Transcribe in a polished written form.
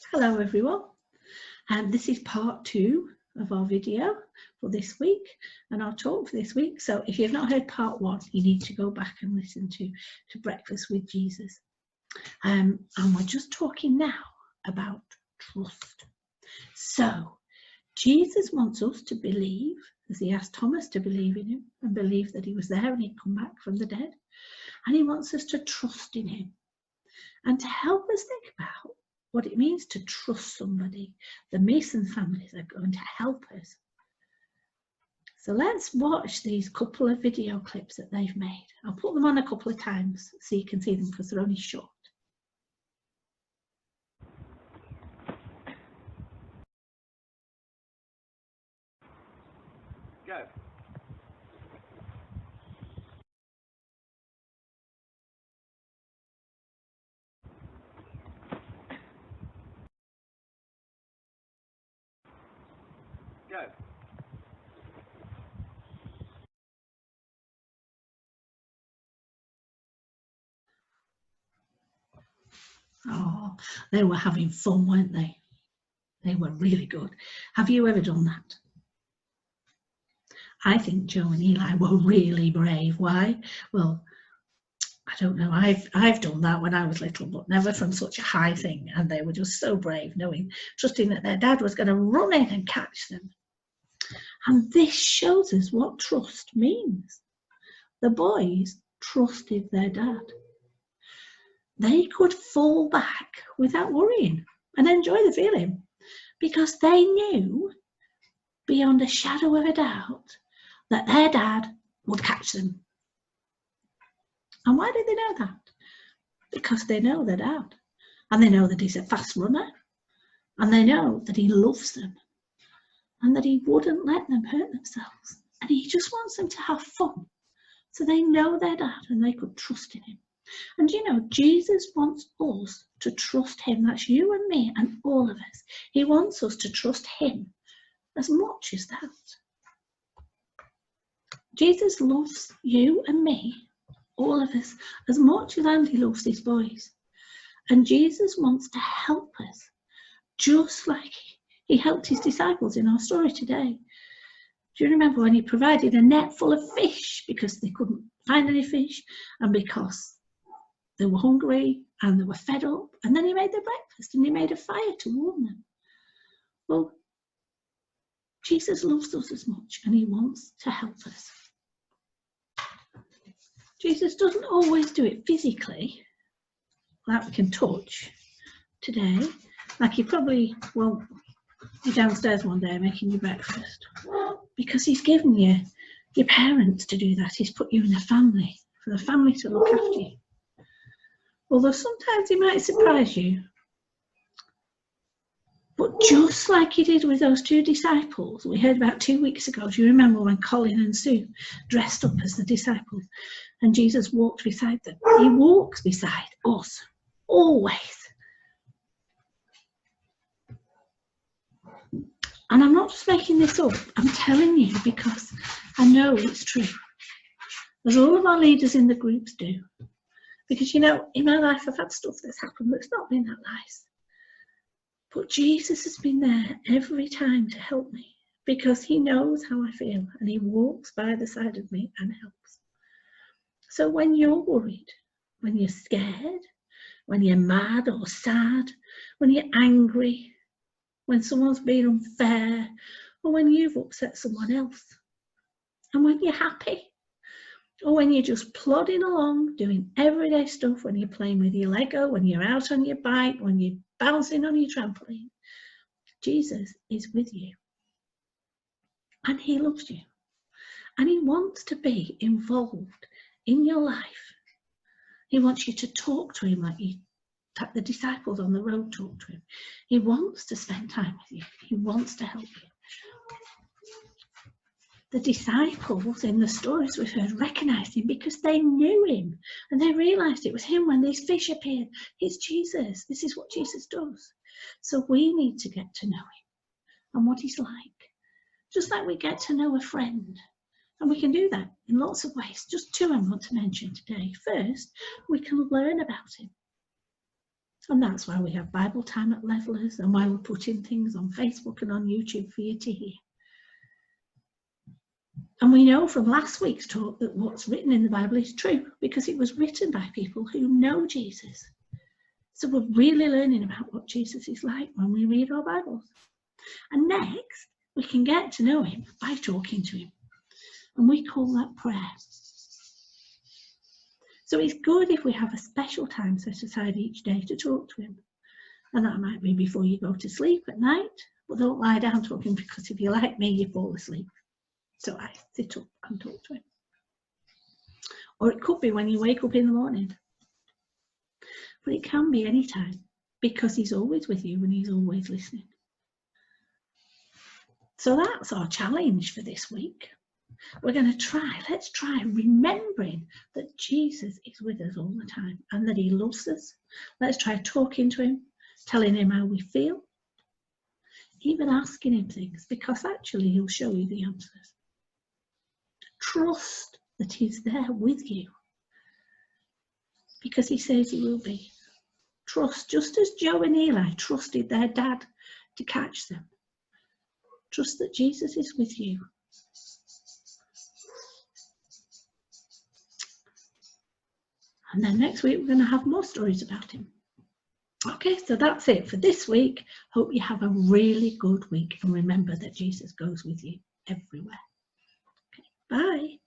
Hello everyone, and this is part 2 of our video for this week and our talk for this week. So if you've not heard part 1, you need to go back and listen to Breakfast with Jesus. And we're just talking now about trust. So Jesus wants us to believe, as he asked Thomas to believe in him and believe that he was there and he'd come back from the dead. And he wants us to trust in him. And to help us think about what it means to trust somebody, the Mason families are going to help us. So let's watch these couple of video clips that they've made. I'll put them on a couple of times so you can see them because they're only short. Go. Go. Oh, they were having fun, weren't they? They were really good. Have you ever done that? I think Joe and Eli were really brave. Why? Well, I don't know. I've done that when I was little, but never from such a high thing. And they were just so brave, trusting that their dad was going to run in and catch them. And this shows us what trust means. The boys trusted their dad. They could fall back without worrying and enjoy the feeling because they knew beyond a shadow of a doubt that their dad would catch them. And why did they know that? Because they know their dad, and they know that he's a fast runner, and they know that he loves them, and that he wouldn't let them hurt themselves, and he just wants them to have fun. So they know their dad and they could trust in him. And you know, Jesus wants us to trust him. That's you and me and all of us. He wants us to trust him as much as that. Jesus loves you and me, all of us, as much as Andy loves these boys. And Jesus wants to help us, just like he helped his disciples in our story today. Do you remember when he provided a net full of fish because they couldn't find any fish and because they were hungry and they were fed up, and then he made their breakfast and he made a fire to warm them? Well, Jesus loves us as much and he wants to help us. Jesus doesn't always do it physically, like we can touch today. Like you probably won't be downstairs one day making your breakfast, because he's given you your parents to do that. He's put you in a family, for the family to look after you. Although sometimes he might surprise you. But just like he did with those two disciples we heard about 2 weeks ago, do you remember when Colin and Sue dressed up as the disciples and Jesus walked beside them? He walks beside us, always. And I'm not just making this up, I'm telling you because I know it's true. As all of our leaders in the groups do. Because you know, in my life I've had stuff that's happened that's not been that nice. But Jesus has been there every time to help me because he knows how I feel and he walks by the side of me and helps. So when you're worried, when you're scared, when you're mad or sad, when you're angry, when someone's been unfair, or when you've upset someone else, and when you're happy, or when you're just plodding along doing everyday stuff, when you're playing with your Lego, when you're out on your bike, when you're bouncing on your trampoline, Jesus is with you and he loves you and he wants to be involved in your life. He wants you to talk to him like the disciples on the road talked to him. He wants to spend time with you. He wants to help you. The disciples in the stories we've heard recognized him because they knew him and they realized it was him when these fish appeared. It's Jesus. This is what Jesus does. So we need to get to know him and what he's like, just like we get to know a friend. And we can do that in lots of ways. Just two I want to mention today. First, we can learn about him. And that's why we have Bible time at Levelers, and why we're putting things on Facebook and on YouTube for you to hear. And we know from last week's talk that what's written in the Bible is true, because it was written by people who know Jesus. So we're really learning about what Jesus is like when we read our Bibles. And next, we can get to know him by talking to him. And we call that prayer. So it's good if we have a special time set aside each day to talk to him. And that might be before you go to sleep at night. But don't lie down talking, because if you're like me, you fall asleep. So I sit up and talk to him. Or it could be when you wake up in the morning. But it can be any time, because he's always with you and he's always listening. So that's our challenge for this week. We're going to let's try remembering that Jesus is with us all the time and that he loves us. Let's try talking to him, telling him how we feel, even asking him things, because actually he'll show you the answers. Trust that he's there with you, because he says he will be. Trust, just as Joe and Eli trusted their dad to catch them. Trust that Jesus is with you. And then next week we're going to have more stories about him. Okay, so that's it for this week. Hope you have a really good week, and remember that Jesus goes with you everywhere. Okay, bye.